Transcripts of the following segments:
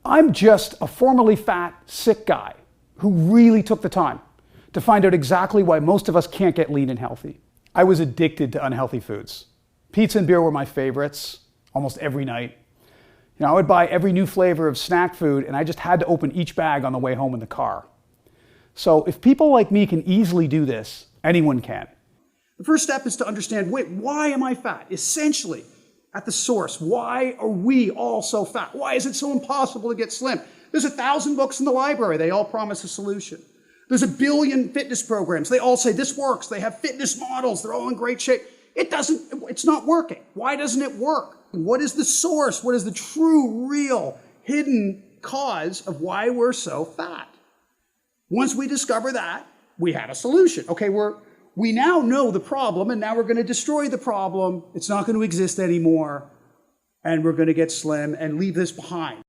I'm just a formerly fat, sick guy who really took the time to find out exactly why most of us can't get lean and healthy. I was addicted to unhealthy foods. Pizza and beer were my favorites almost every night. I would buy every new flavor of snack food, and I just had to open each bag on the way home in the car. So if people like me can easily do this, anyone can. The first step is to understand, wait, why am I fat? Essentially, at the source, why are we all so fat? Why is it so impossible to get slim? There's 1,000 books in the library. They all promise a solution. There's 1 billion fitness programs. They all say this works. They have fitness models. They're all in great shape. It's not working. Why doesn't it work? What is the source? What is the true, real, hidden cause of why we're so fat? Once we discover that, we have a solution. Okay, we now know the problem, and now we're going to destroy the problem. It's not going to exist anymore, and we're going to get slim and leave this behind.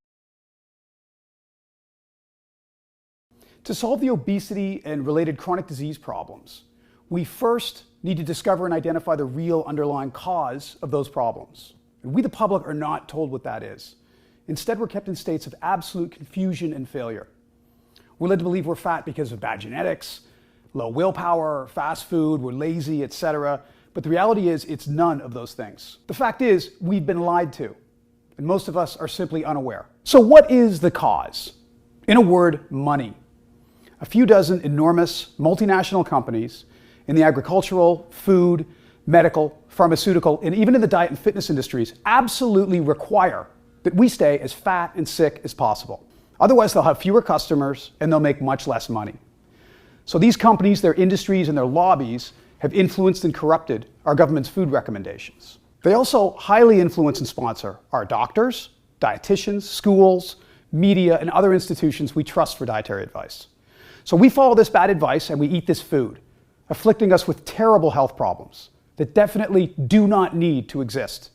To solve the obesity and related chronic disease problems, we first need to discover and identify the real underlying cause of those problems. And we, the public, are not told what that is. Instead, we're kept in states of absolute confusion and failure. We're led to believe we're fat because of bad genetics, low willpower, fast food, we're lazy, etc. But the reality is, it's none of those things. The fact is, we've been lied to, and most of us are simply unaware. So what is the cause? In a word, money. A few dozen enormous multinational companies in the agricultural, food, medical, pharmaceutical, and even in the diet and fitness industries absolutely require that we stay as fat and sick as possible. Otherwise, they'll have fewer customers and they'll make much less money. So these companies, their industries, and their lobbies have influenced and corrupted our government's food recommendations. They also highly influence and sponsor our doctors, dietitians, schools, media, and other institutions we trust for dietary advice. So we follow this bad advice and we eat this food, afflicting us with terrible health problems that definitely do not need to exist.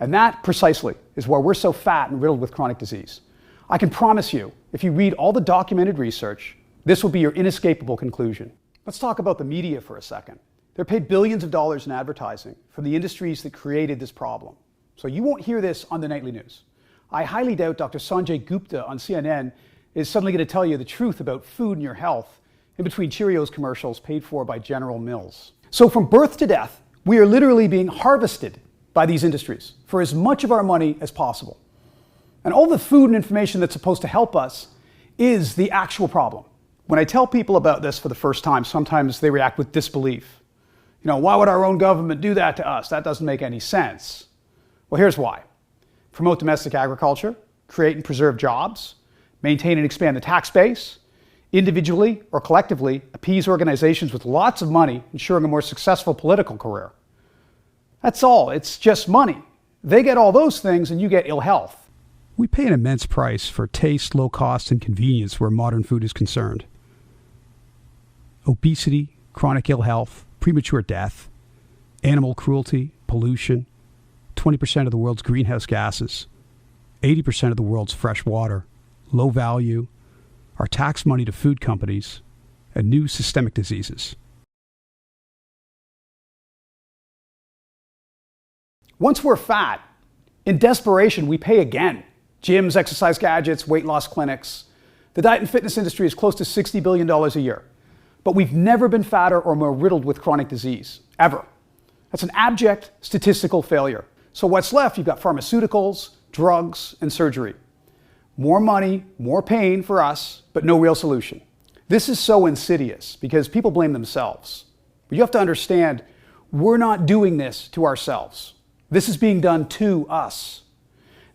And that precisely is why we're so fat and riddled with chronic disease. I can promise you, if you read all the documented research, this will be your inescapable conclusion. Let's talk about the media for a second. They're paid billions of dollars in advertising from the industries that created this problem. So you won't hear this on the nightly news. I highly doubt Dr. Sanjay Gupta on CNN is suddenly going to tell you the truth about food and your health in between Cheerios commercials paid for by General Mills. So from birth to death, we are literally being harvested by these industries for as much of our money as possible. And all the food and information that's supposed to help us is the actual problem. When I tell people about this for the first time, sometimes they react with disbelief. Why would our own government do that to us? That doesn't make any sense. Well, here's why. Promote domestic agriculture, create and preserve jobs, maintain and expand the tax base, individually or collectively appease organizations with lots of money, ensuring a more successful political career. That's all. It's just money. They get all those things and you get ill health. We pay an immense price for taste, low cost, and convenience where modern food is concerned. Obesity, chronic ill health, premature death, animal cruelty, pollution, 20% of the world's greenhouse gases, 80% of the world's fresh water, low value, our tax money to food companies, and new systemic diseases. Once we're fat, in desperation, we pay again. Gyms, exercise gadgets, weight loss clinics. The diet and fitness industry is close to $60 billion a year. But we've never been fatter or more riddled with chronic disease, ever. That's an abject statistical failure. So what's left? You've got pharmaceuticals, drugs, and surgery. More money, more pain for us, but no real solution. This is so insidious because people blame themselves. But you have to understand, we're not doing this to ourselves. This is being done to us.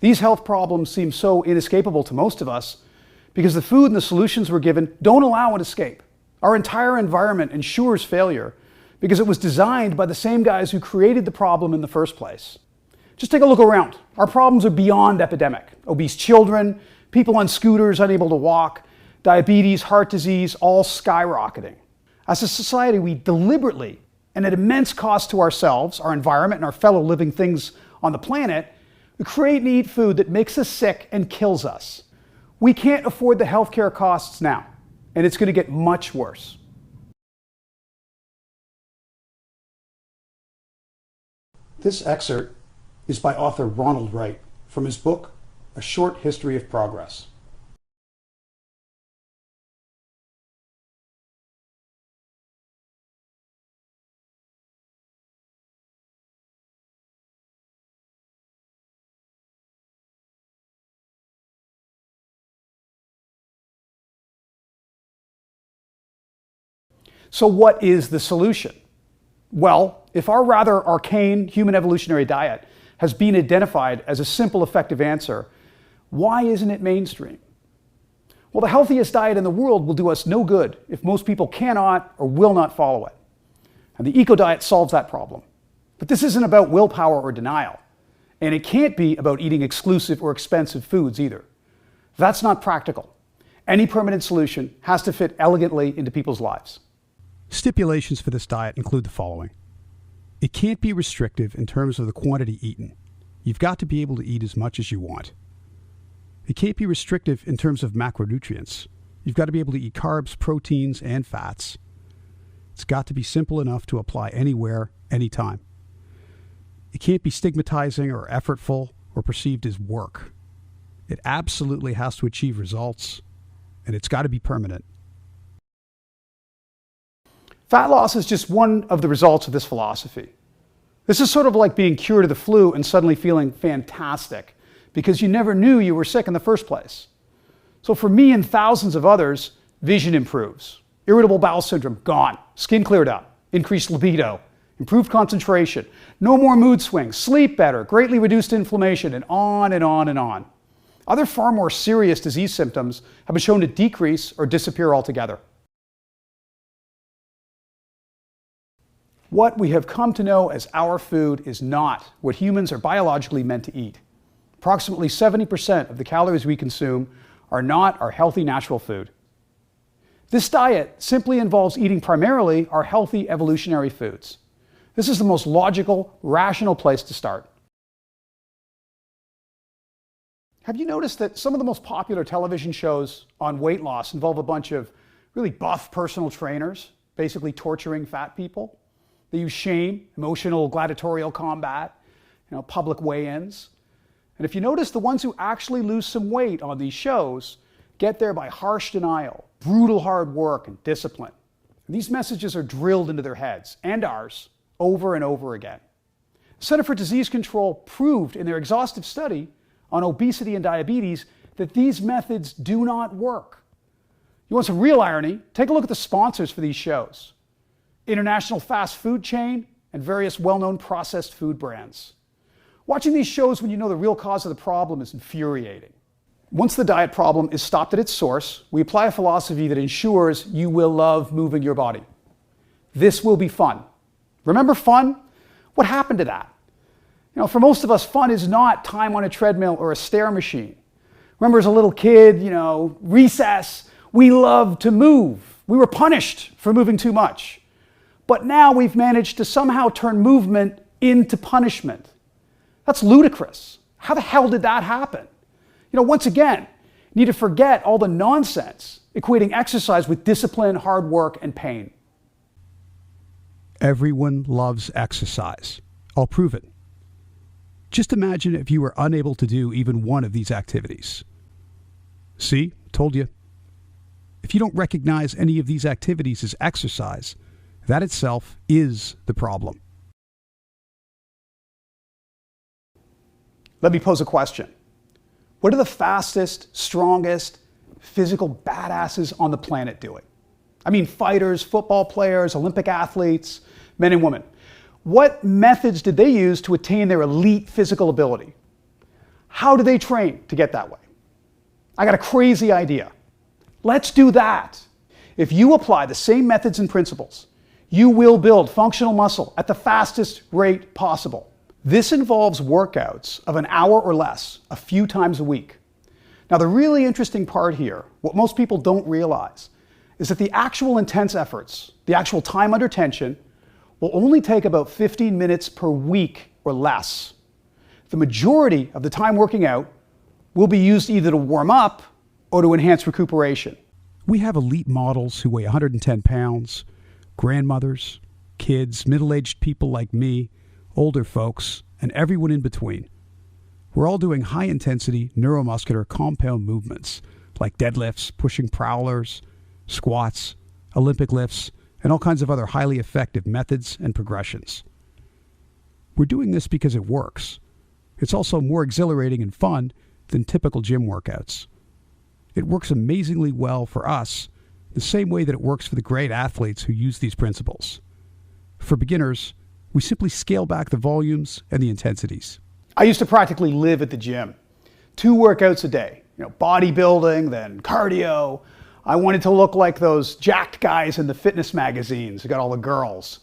These health problems seem so inescapable to most of us because the food and the solutions we're given don't allow an escape. Our entire environment ensures failure because it was designed by the same guys who created the problem in the first place. Just take a look around. Our problems are beyond epidemic. Obese children, people on scooters unable to walk, diabetes, heart disease, all skyrocketing. As a society, we deliberately, and at immense cost to ourselves, our environment, and our fellow living things on the planet, we create and eat food that makes us sick and kills us. We can't afford the healthcare costs now, and it's going to get much worse. This excerpt is by author Ronald Wright from his book, A Short History of Progress. So what is the solution? Well, if our rather arcane human evolutionary diet has been identified as a simple, effective answer, why isn't it mainstream? Well, the healthiest diet in the world will do us no good if most people cannot or will not follow it. And the eco diet solves that problem. But this isn't about willpower or denial. And it can't be about eating exclusive or expensive foods either. That's not practical. Any permanent solution has to fit elegantly into people's lives. Stipulations for this diet include the following. It can't be restrictive in terms of the quantity eaten. You've got to be able to eat as much as you want. It can't be restrictive in terms of macronutrients. You've got to be able to eat carbs, proteins, and fats. It's got to be simple enough to apply anywhere, anytime. It can't be stigmatizing or effortful or perceived as work. It absolutely has to achieve results, and it's got to be permanent. Fat loss is just one of the results of this philosophy. This is sort of like being cured of the flu and suddenly feeling fantastic because you never knew you were sick in the first place. So for me and thousands of others, vision improves. Irritable bowel syndrome, gone. Skin cleared up. Increased libido. Improved concentration. No more mood swings. Sleep better. Greatly reduced inflammation, and on and on and on. Other far more serious disease symptoms have been shown to decrease or disappear altogether. What we have come to know as our food is not what humans are biologically meant to eat. Approximately 70% of the calories we consume are not our healthy natural food. This diet simply involves eating primarily our healthy evolutionary foods. This is the most logical, rational place to start. Have you noticed that some of the most popular television shows on weight loss involve a bunch of really buff personal trainers, basically torturing fat people? They use shame, emotional gladiatorial combat, public weigh-ins. And if you notice, the ones who actually lose some weight on these shows get there by harsh denial, brutal hard work, and discipline. And these messages are drilled into their heads, and ours, over and over again. The Center for Disease Control proved in their exhaustive study on obesity and diabetes that these methods do not work. You want some real irony? Take a look at the sponsors for these shows. International fast food chain and various well-known processed food brands. Watching these shows when you know the real cause of the problem is infuriating. Once the diet problem is stopped at its source, we apply a philosophy that ensures you will love moving your body. This will be fun. Remember fun? What happened to that? For most of us, fun is not time on a treadmill or a stair machine. Remember as a little kid, recess, we loved to move. We were punished for moving too much. But now we've managed to somehow turn movement into punishment. That's ludicrous. How the hell did that happen? Once again, you need to forget all the nonsense equating exercise with discipline, hard work, and pain. Everyone loves exercise. I'll prove it. Just imagine if you were unable to do even one of these activities. See, told you. If you don't recognize any of these activities as exercise, that itself is the problem. Let me pose a question. What are the fastest, strongest, physical badasses on the planet doing? I mean fighters, football players, Olympic athletes, men and women. What methods did they use to attain their elite physical ability? How do they train to get that way? I got a crazy idea. Let's do that. If you apply the same methods and principles, you will build functional muscle at the fastest rate possible. This involves workouts of an hour or less, a few times a week. Now, the really interesting part here, what most people don't realize, is that the actual intense efforts, the actual time under tension, will only take about 15 minutes per week or less. The majority of the time working out will be used either to warm up or to enhance recuperation. We have elite models who weigh 110 pounds, grandmothers, kids, middle-aged people like me, older folks, and everyone in between. We're all doing high-intensity neuromuscular compound movements like deadlifts, pushing prowlers, squats, Olympic lifts, and all kinds of other highly effective methods and progressions. We're doing this because it works. It's also more exhilarating and fun than typical gym workouts. It works amazingly well for us the same way that it works for the great athletes who use these principles. For beginners, we simply scale back the volumes and the intensities. I used to practically live at the gym. 2 workouts a day, bodybuilding, then cardio. I wanted to look like those jacked guys in the fitness magazines who got all the girls.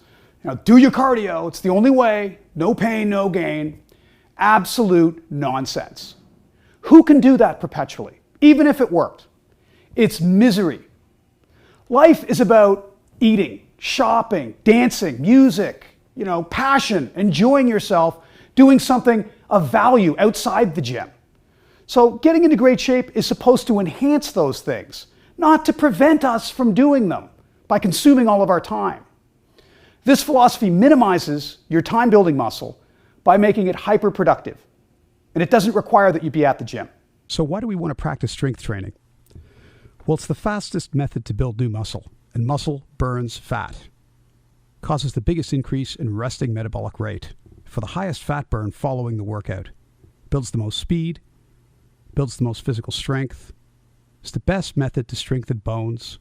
Do your cardio, it's the only way, no pain, no gain. Absolute nonsense. Who can do that perpetually, even if it worked? It's misery. Life is about eating, shopping, dancing, music, passion, enjoying yourself, doing something of value outside the gym. So getting into great shape is supposed to enhance those things, not to prevent us from doing them by consuming all of our time. This philosophy minimizes your time building muscle by making it hyperproductive, and it doesn't require that you be at the gym. So why do we want to practice strength training? Well, it's the fastest method to build new muscle, and muscle burns fat. Causes the biggest increase in resting metabolic rate for the highest fat burn following the workout. Builds the most speed, builds the most physical strength. It's the best method to strengthen bones.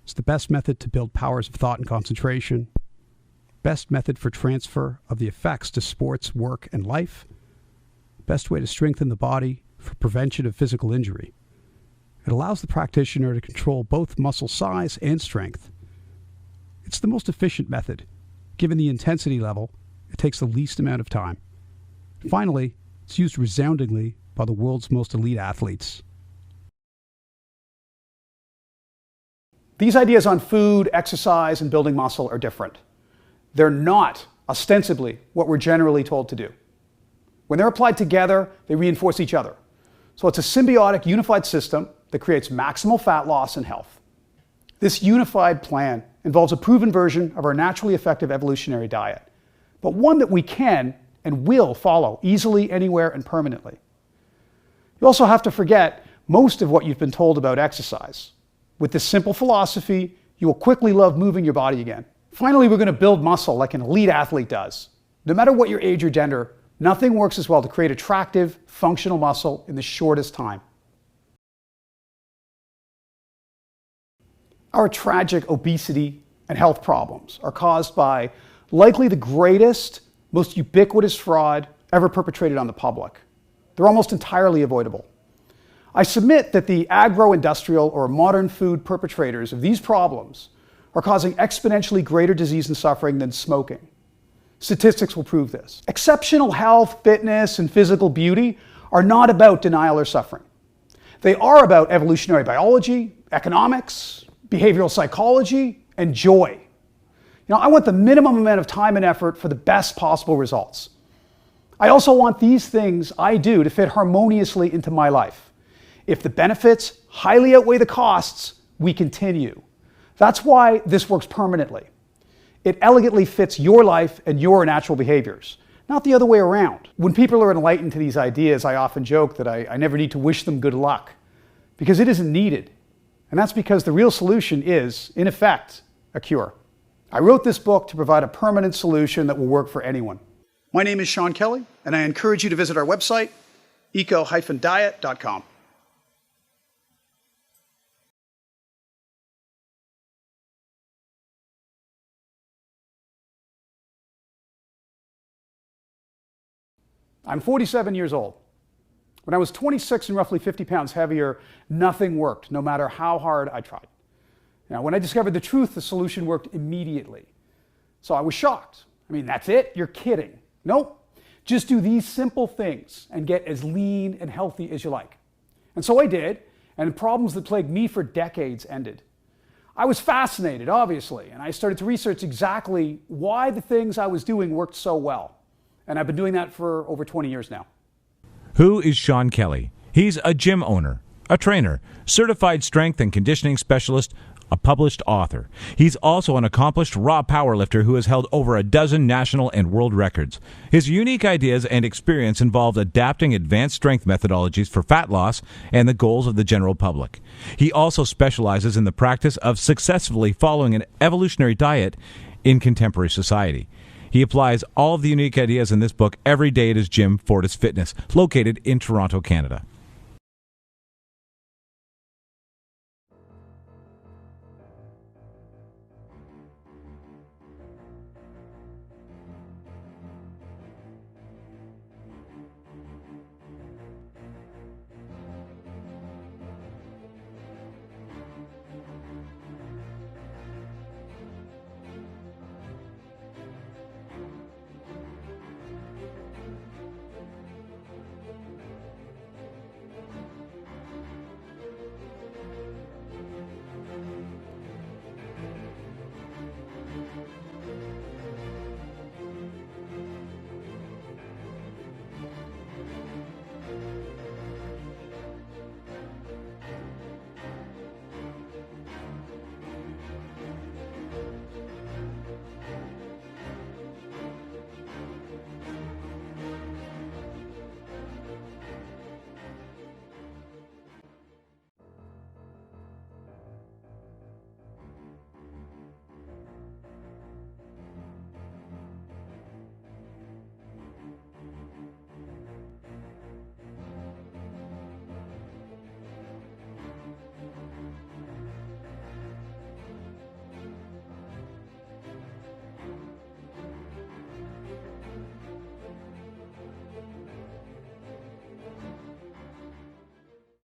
It's the best method to build powers of thought and concentration. Best method for transfer of the effects to sports, work, and life. Best way to strengthen the body for prevention of physical injury. It allows the practitioner to control both muscle size and strength. It's the most efficient method. Given the intensity level, it takes the least amount of time. Finally, it's used resoundingly by the world's most elite athletes. These ideas on food, exercise, and building muscle are different. They're not ostensibly what we're generally told to do. When they're applied together, they reinforce each other. So it's a symbiotic, unified system that creates maximal fat loss and health. This unified plan involves a proven version of our naturally effective evolutionary diet, but one that we can and will follow easily, anywhere, and permanently. You also have to forget most of what you've been told about exercise. With this simple philosophy, you will quickly love moving your body again. Finally, we're going to build muscle like an elite athlete does. No matter what your age or gender, nothing works as well to create attractive, functional muscle in the shortest time. Our tragic obesity and health problems are caused by likely the greatest, most ubiquitous fraud ever perpetrated on the public. They're almost entirely avoidable. I submit that the agro-industrial or modern food perpetrators of these problems are causing exponentially greater disease and suffering than smoking. Statistics will prove this. Exceptional health, fitness, and physical beauty are not about denial or suffering. They are about evolutionary biology, economics, behavioral psychology, and joy. I want the minimum amount of time and effort for the best possible results. I also want these things I do to fit harmoniously into my life. If the benefits highly outweigh the costs, we continue. That's why this works permanently. It elegantly fits your life and your natural behaviors, not the other way around. When people are enlightened to these ideas, I often joke that I never need to wish them good luck, because it isn't needed. And that's because the real solution is, in effect, a cure. I wrote this book to provide a permanent solution that will work for anyone. My name is Sean Kelly, and I encourage you to visit our website, eco-diet.com. I'm 47 years old. When I was 26 and roughly 50 pounds heavier, nothing worked, no matter how hard I tried. When I discovered the truth, the solution worked immediately. So I was shocked. That's it? You're kidding. Nope. Just do these simple things and get as lean and healthy as you like. And so I did, and the problems that plagued me for decades ended. I was fascinated, obviously, and I started to research exactly why the things I was doing worked so well. And I've been doing that for over 20 years now. Who is Sean Kelly? He's a gym owner, a trainer, certified strength and conditioning specialist, a published author. He's also an accomplished raw powerlifter who has held over a dozen national and world records. His unique ideas and experience involved adapting advanced strength methodologies for fat loss and the goals of the general public. He also specializes in the practice of successfully following an evolutionary diet in contemporary society. He applies all of the unique ideas in this book every day at his gym, Fortis Fitness, located in Toronto, Canada.